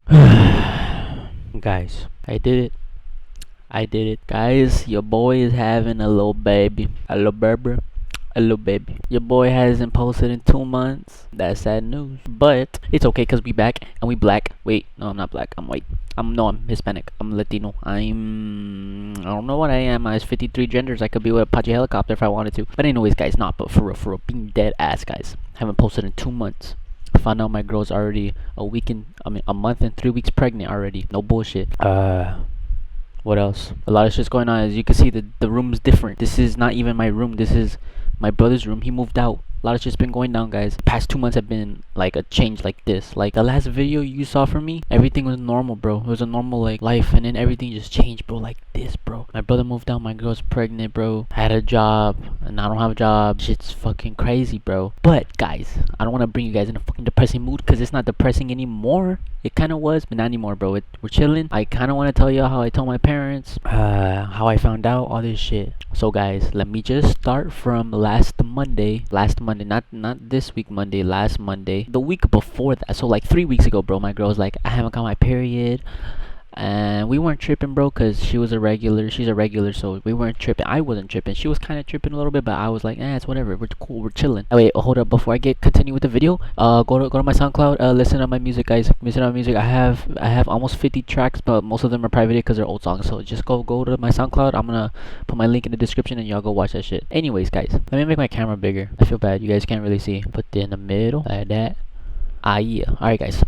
Guys, I did it. I did it. Guys, your boy is having a little baby. A little baby. A little baby. Your boy hasn't posted in 2 months. That's sad news. But it's okay because we back and we black. Wait, no, I'm not black. I'm white. I'm Hispanic. I'm Latino. I don't know what I am. I have 53 genders. I could be with a Apache helicopter if I wanted to. But anyways, guys, not. But for real, being dead ass, guys. Haven't posted in 2 months. I found out my girl's already a month and 3 weeks pregnant already. No bullshit. What else? A lot of shit's going on. As you can see, the room's different. This is not even my room. This is my brother's room. He moved out. A lot of shit's been going down, guys. The past 2 months have been like a change like this. Like the last video you saw from me, everything was normal, bro. It was a normal like life, and then everything just changed, bro. Like this, bro. My brother moved out. My girl's pregnant, bro. I had a job, and I don't have a job. Shit's fucking crazy, bro. But guys, I don't want to bring you guys in a fucking depressing mood because it's not depressing anymore. It kind of was, but not anymore, bro. We're chilling. I kind of want to tell you how I told my parents, how I found out all this shit. So guys, let me just start from last Monday, not this week Monday, last Monday, the week before that. So like 3 weeks ago, bro, my girl was like, I haven't got my period. And we weren't tripping, bro, because she's a regular, so we weren't tripping. I wasn't tripping. She was kind of tripping a little bit, but I was like, it's whatever. We're cool. We're chilling. Oh, wait, hold up. Before I continue with the video, go to my SoundCloud. Listen to my music, guys. Listen to my music. I have almost 50 tracks, but most of them are private because they're old songs. So just go to my SoundCloud. I'm gonna put my link in the description, and y'all go watch that shit. Anyways, guys, let me make my camera bigger. I feel bad. You guys can't really see. Put it in the middle like that. Yeah. All right, guys.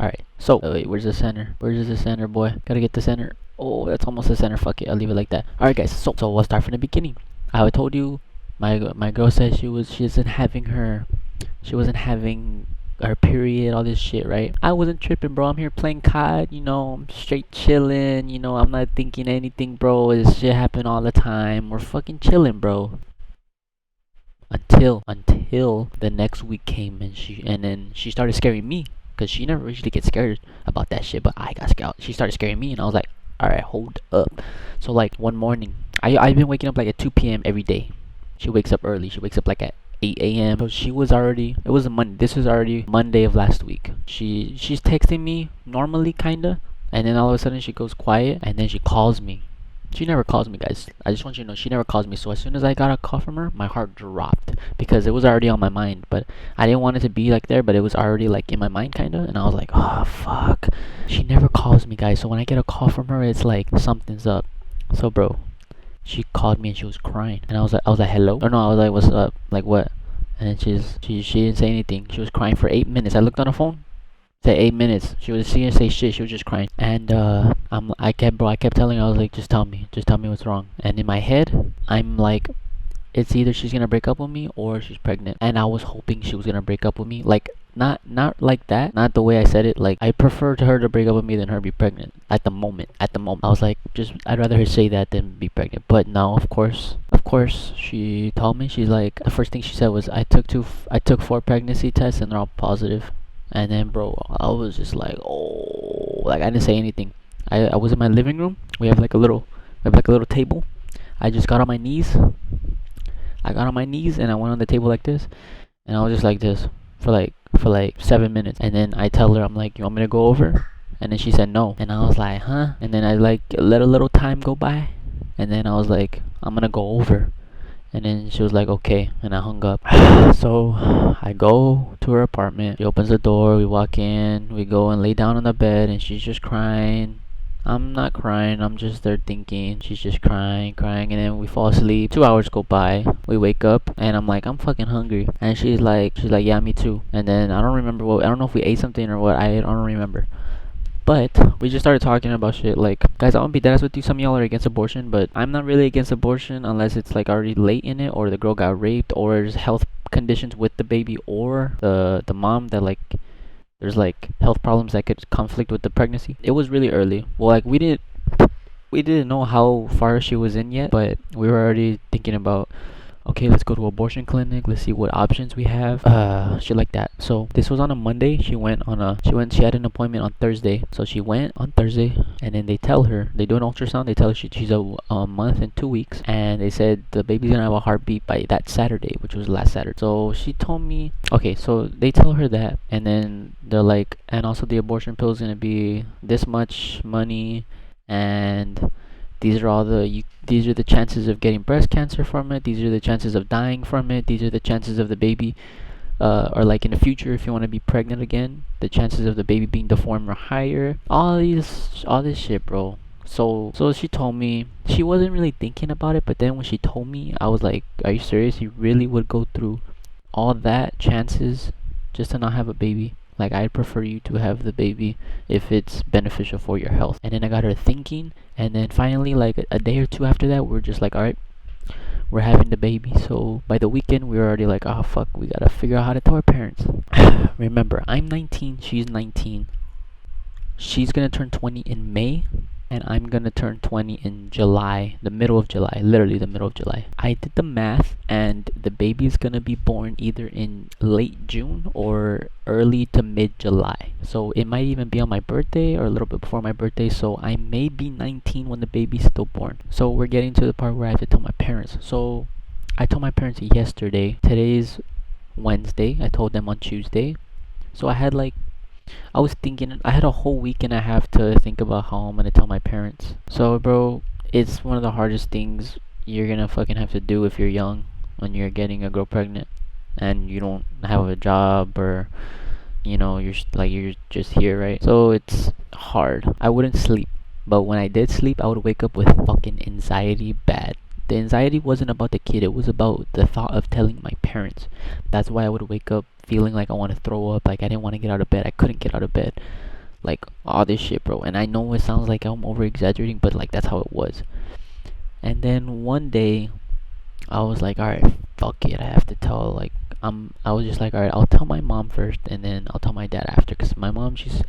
Alright, so wait, where's the center? Where's the center, boy? Gotta get the center. Oh, that's almost the center. Fuck it, I'll leave it like that. Alright, guys. So we'll start from the beginning. I told you, my girl said she wasn't having her period, all this shit, right? I wasn't tripping, bro. I'm here playing COD. I'm straight chilling. I'm not thinking anything, bro. This shit happen all the time. We're fucking chilling, bro. Until the next week came, and then she started scaring me. Because she never usually gets scared about that shit, but I got scared. She started scaring me, and I was like, alright, hold up. So like one morning, I've been waking up like at 2 p.m. every day. She wakes up early. She wakes up like at 8 a.m. So it was a Monday. This was already Monday of last week. She's texting me normally, kinda, and then all of a sudden she goes quiet, and then she calls me. She never calls me, guys. I just want you to know she never calls me. So as soon as I got a call from her, my heart dropped because it was already on my mind. But I didn't want it to be like there, but it was already like in my mind, kinda. And I was like, oh fuck. She never calls me, guys. So when I get a call from her, it's like something's up. So bro, she called me and she was crying, and I was like, hello. Or no, I was like, what's up? Like what? And then she didn't say anything. She was crying for 8 minutes. I looked on her phone. Said 8 minutes. She didn't say shit. She was just crying. And I kept telling her, I was like, just tell me what's wrong. And in my head, I'm like, it's either she's gonna break up with me or she's pregnant. And I was hoping she was gonna break up with me. Like not like that. Not the way I said it. Like I preferred her to break up with me than her be pregnant. At the moment, I was like, I'd rather her say that than be pregnant. But no, of course, she told me. She's like, the first thing she said was, I took 4 pregnancy tests and they're all positive. And then, bro, I was just like, oh, like I didn't say anything. I was in my living room. We have like a little table. I just got on my knees. And I went on the table like this, and I was just like this for like 7 minutes. And then I tell her, I'm like, you want me to go over? And then she said no. And I was like, huh? And then I like let a little time go by, and then I was like, I'm gonna go over. And then she was like, okay, and I hung up. So I go to her apartment. She opens the door. We walk in. We go and lay down on the bed, and she's just crying. I'm not crying. I'm just there thinking. She's just crying, and then we fall asleep. 2 hours go by. We wake up, and I'm like, I'm fucking hungry. And she's like, yeah, me too. And then I don't remember I don't know if we ate something or what. I don't remember. But we just started talking about shit like, guys, I won't be dead with you. Some of y'all are against abortion, but I'm not really against abortion unless it's like already late in it, or the girl got raped, or there's health conditions with the baby, or the mom that like there's like health problems that could conflict with the pregnancy. It was really early. Well, like we didn't know how far she was in yet, but we were already thinking about Okay, let's go to abortion clinic. Let's see what options we have. Shit like that. So this was on a Monday. She had an appointment on Thursday. So she went on Thursday, and then they tell her, they do an ultrasound. They tell her she's a month and 2 weeks, and they said the baby's gonna have a heartbeat by that Saturday, which was last Saturday. So she told me, okay, so they tell her that, and then they're like, and also the abortion pill is gonna be this much money, and these are the chances of getting breast cancer from it. These are the chances of dying from it. These are the chances of the baby, or like in the future, if you want to be pregnant again, the chances of the baby being deformed are higher. All this shit, bro. So she told me she wasn't really thinking about it, but then when she told me, I was like, "Are you serious? You really would go through all that chances just to not have a baby?" Like, I'd prefer you to have the baby if it's beneficial for your health. And then I got her thinking, and then finally, like a day or two after that, we're just like, all right, we're having the baby. So by the weekend, we were already like, oh fuck, we gotta figure out how to tell our parents. Remember, I'm 19, she's 19. She's gonna turn 20 in May, and I'm gonna turn 20 in July, the middle of July, literally the middle of July. I did the math, and the baby is gonna be born either in late June or early to mid July. So it might even be on my birthday or a little bit before my birthday. So I may be 19 when the baby's still born. So we're getting to the part where I have to tell my parents. So I told my parents yesterday. Today's Wednesday. I told them on Tuesday. So I was thinking, I had a whole week and a half to think about how I'm gonna tell my parents. So, bro, it's one of the hardest things you're gonna fucking have to do if you're young, when you're getting a girl pregnant and you don't have a job, or you're just here, right? So it's hard. I wouldn't sleep, but when I did sleep, I would wake up with fucking anxiety bad. The anxiety wasn't about the kid, it was about the thought of telling my parents. That's why I would wake up feeling like I want to throw up, like I didn't want to get out of bed. I couldn't get out of bed. Like all this shit, bro. And I know it sounds like I'm over exaggerating, but like that's how it was. And then one day I was like, alright, fuck it. I have to tell, I was just like, alright, I'll tell my mom first and then I'll tell my dad after. Because my mom, she's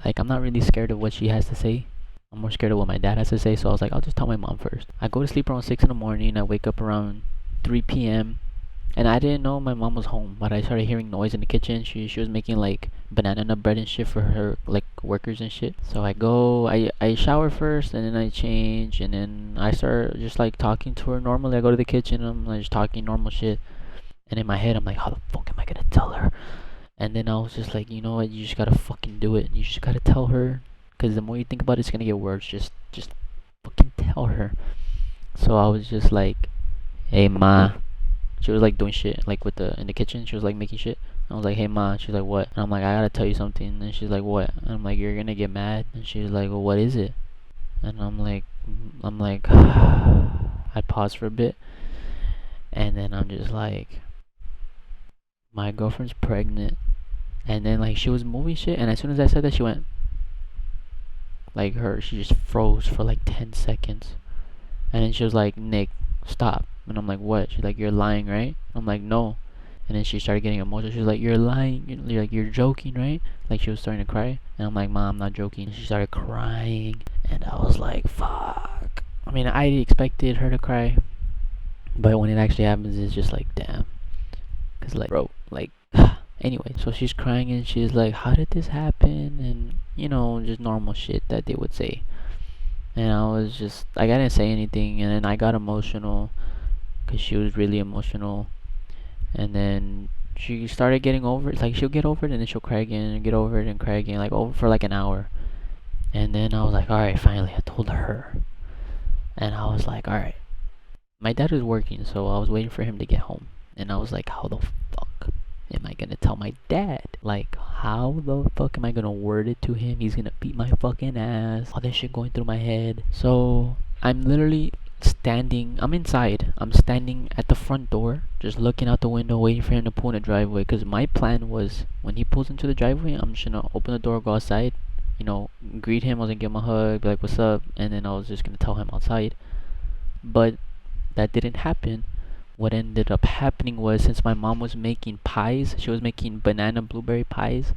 like, I'm not really scared of what she has to say. I'm more scared of what my dad has to say. So I was like, I'll just tell my mom first. I go to sleep around 6 in the morning. I wake up around 3 p.m. And I didn't know my mom was home, but I started hearing noise in the kitchen. She was making like banana nut bread and shit for her like workers and shit. So I shower first, and then I change, and then I start just like talking to her normally. I go to the kitchen, I'm like just talking normal shit, and in my head I'm like, how the fuck am I gonna tell her? And then I was just like, you know what, you just gotta fucking do it. You just gotta tell her, because the more you think about it, it's gonna get worse. Just fucking tell her. So I was just like, hey ma. She was like doing shit like with the in the kitchen. She was like making shit. I was like, hey ma. She's like, what? And I'm like, I gotta tell you something. And she's like, what? And I'm like, you're gonna get mad. And she's like, well, what is it? And I'm like I pause for a bit, and then I'm just like, my girlfriend's pregnant. And then like she was moving shit, and as soon as I said that, she went like she just froze for like 10 seconds. And then she was like, Nick, stop. And I'm like, what? She's like, you're lying, right? I'm like, no. And then she started getting emotional. She was like, you're lying. You're joking, right? Like she was starting to cry. And I'm like, Mom, I'm not joking. And she started crying. And I was like, fuck. I mean, I expected her to cry. But when it actually happens, it's just like, damn. Because like, bro, like, anyway. So she's crying and she's like, how did this happen? And, just normal shit that they would say. And I was just, like, I didn't say anything. And then I got emotional, because she was really emotional. And then she started getting over it. Like, she'll get over it and then she'll cry again, and get over it and cry again, like over for like an hour. And then I was like, alright, finally I told her. And I was like, alright. My dad was working, so I was waiting for him to get home. And I was like, how the fuck am I gonna tell my dad? Like, how the fuck am I gonna word it to him? He's gonna beat my fucking ass. All this shit going through my head. So I'm literally I'm inside. I'm standing at the front door, just looking out the window, waiting for him to pull in the driveway. Because my plan was, when he pulls into the driveway, I'm just gonna open the door, go outside, greet him. I was gonna give him a hug, be like, what's up? And then I was just gonna tell him outside. But that didn't happen. What ended up happening was, since my mom was making pies, she was making banana blueberry pies.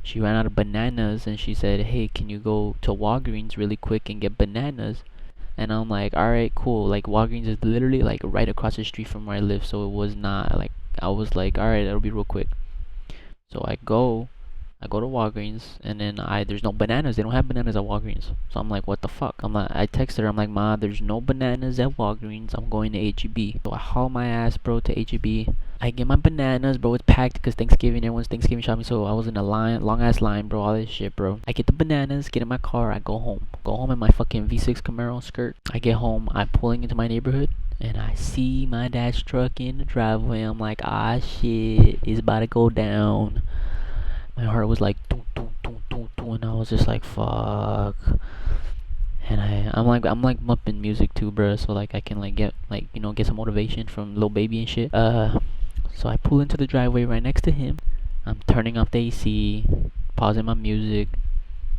She ran out of bananas, and she said, hey, can you go to Walgreens really quick and get bananas? And I'm like, alright, cool. Like Walgreens is literally like right across the street from where I live, so it was not like I was like, alright, that'll be real quick. So I go to Walgreens, and then there's no bananas. They don't have bananas at Walgreens. So I'm like, what the fuck? I text her. I'm like, Ma, there's no bananas at Walgreens. I'm going to HEB. So I haul my ass, bro, to HEB. I get my bananas, bro. It's packed because Thanksgiving. Everyone's Thanksgiving shopping. So I was in a line, long ass line, bro. All this shit, bro. I get the bananas, get in my car. I go home. Go home in my fucking V6 Camaro skirt. I get home. I'm pulling into my neighborhood. And I see my dad's truck in the driveway. I'm like, ah, shit. It's about to go down. My heart was like doo, doo, doo, doo, doo, and I was just like fuck. And I'm like bumping music too, bro, so like I can like get like, you know, get some motivation from Lil Baby and shit. So I pull into the driveway right next to him. I'm turning off the AC, pausing my music,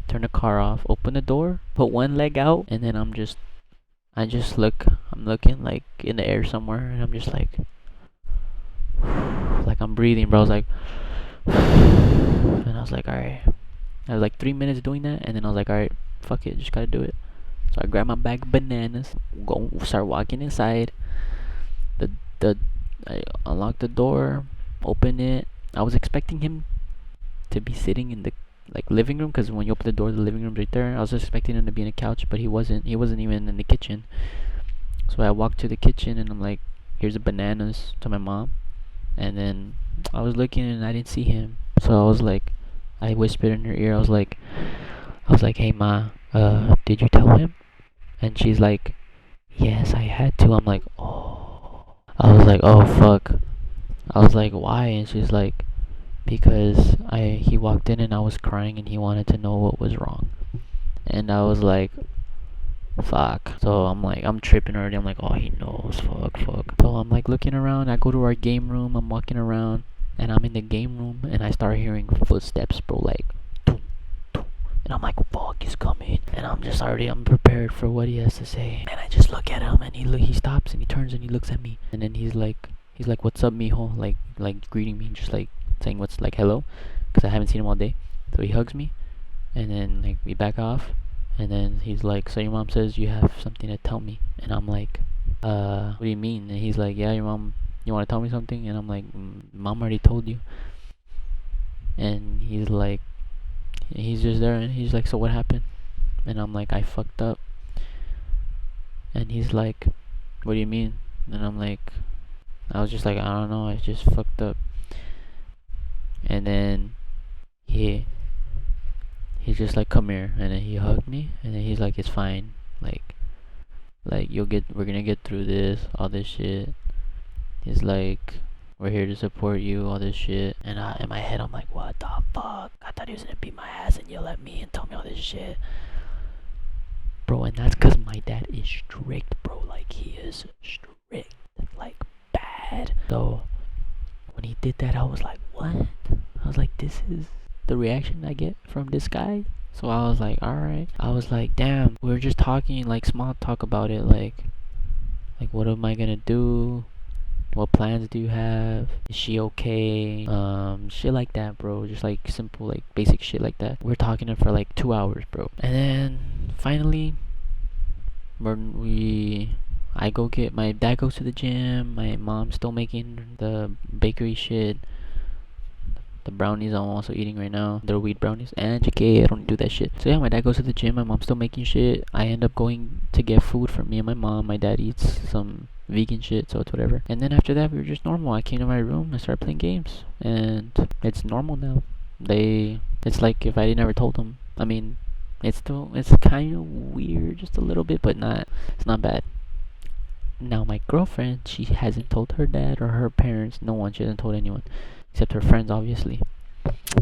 turn the car off, open the door, put one leg out, and then I'm looking like in the air somewhere, and I'm just like I'm breathing, bro. I was like and I was like, alright. I was like 3 minutes doing that, and then I was like, alright, fuck it, just gotta do it. So I grabbed my bag of bananas, start walking inside. I unlocked the door, open it. I was expecting him to be sitting in the like living room, because when you open the door, the living room's right there. I was expecting him to be in the couch, but he wasn't. He wasn't even in the kitchen. So I walked to the kitchen, and I'm like, here's the bananas to my mom. And then I was looking, and I didn't see him. So I was like, I whispered in her ear. I was like, hey Ma, did you tell him? And she's like, yes, I had to. I'm like, oh. I was like, oh fuck. I was like, why? And she's like, because he walked in and I was crying and he wanted to know what was wrong. And I was like, fuck. So I'm tripping already. I'm like, oh, he knows. Fuck. So I'm like looking around. I go to our game room. I'm walking around, and I'm in the game room, and I start hearing footsteps, bro. Like, doom, doom. And I'm like, fuck, he's coming. And I'm prepared for what he has to say. And I just look at him, and he stops, and he turns, and he looks at me, and then he's like, what's up, mijo? Like greeting me, just like saying what's like hello, because I haven't seen him all day. So he hugs me, and then like we back off. And then he's like, so your mom says you have something to tell me. And I'm like, what do you mean? And he's like, yeah, your mom, you want to tell me something? And I'm like, mom already told you. And he's like, he's just there, and he's like, so what happened? And I'm like, I fucked up. And he's like, what do you mean? And I'm like, I was just like, I don't know, I just fucked up. And then he's just like, come here. And then he hugged me, and then he's like, it's fine, like we're gonna get through this, all this shit. He's like, we're here to support you, all this shit. And in my head, I'm like, what the fuck? I thought he was gonna beat my ass and yell at me and tell me all this shit, bro. And that's because my dad is strict, bro. Like, he is strict, like bad. So when he did that, I was like, what? I was like, this is the reaction I get from this guy? So I was like, alright. I was like, damn, we were just talking like small talk about it, like what am I gonna do? What plans do you have? Is she okay? Shit like that, bro. Just like simple, like basic shit like that. We're talking for like 2 hours, bro. And then finally, I go get, my dad goes to the gym. My mom's still making the bakery shit. The brownies I'm also eating right now, they're wheat brownies. And JK, I don't do that shit. So yeah, my dad goes to the gym. My mom's still making shit. I end up going to get food for me and my mom. My dad eats some vegan shit, so it's whatever. And then after that, we were just normal. I came to my room and started playing games, and it's normal now. It's like if I never told them. I mean, it's kind of weird, just a little bit, but it's not bad. Now my girlfriend, she hasn't told her dad or her parents, no one. She hasn't told anyone except her friends, obviously.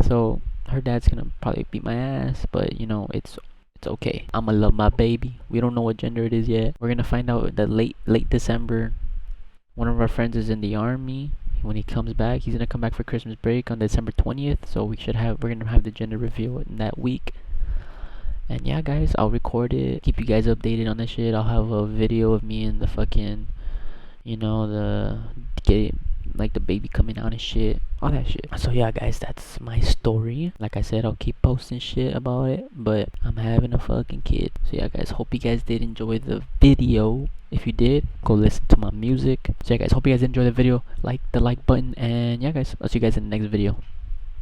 So her dad's gonna probably beat my ass, but you know, it's okay. I'ma love my baby. We don't know what gender it is yet. We're gonna find out that late December. One of our friends is in the army. When he comes back, he's gonna come back for Christmas break on December 20th. So we're gonna have the gender reveal in that week. And yeah, guys, I'll record it, keep you guys updated on this shit. I'll have a video of me in the fucking, you know, like the baby coming out and shit, all that shit. So yeah, guys, that's my story. Like I said, I'll keep posting shit about it, but I'm having a fucking kid. So yeah, guys, hope you guys did enjoy the video. If you did, go listen to my music. So yeah, guys, hope you guys enjoyed the video. Like the like button, and yeah, guys, I'll see you guys in the next video.